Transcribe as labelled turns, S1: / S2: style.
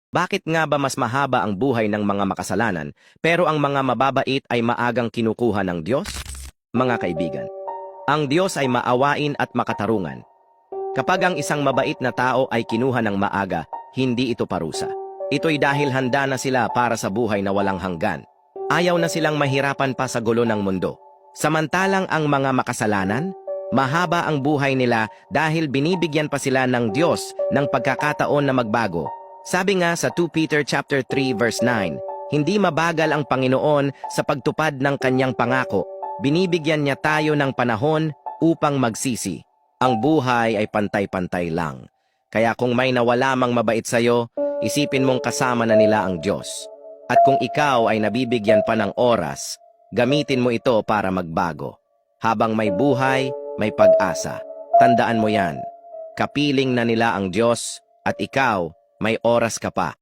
S1: Bakit nga ba mas mahaba ang buhay ng mga makasalanan, pero ang mga mababait ay maagang kinukuha ng Diyos? Mga kaibigan, ang Diyos ay maawain at makatarungan. Kapag ang isang mabait na tao ay kinuha ng maaga, hindi ito parusa. Ito'y dahil handa na sila para sa buhay na walang hanggan. Ayaw na silang mahirapan pa sa gulo ng mundo. Samantalang ang mga makasalanan, mahaba ang buhay nila dahil binibigyan pa sila ng Diyos ng pagkakataon na magbago. Sabi nga sa 2 Peter chapter 3 verse 9, hindi mabagal ang Panginoon sa pagtupad ng kanyang pangako. Binibigyan niya tayo ng panahon upang magsisi. Ang buhay ay pantay-pantay lang. Kaya kung may nawala mang mabait sa'yo, isipin mong kasama na nila ang Diyos. At kung ikaw ay nabibigyan pa ng oras, gamitin mo ito para magbago. Habang may buhay, may pag-asa. Tandaan mo yan. Kapiling na nila ang Diyos at ikaw, may oras ka pa.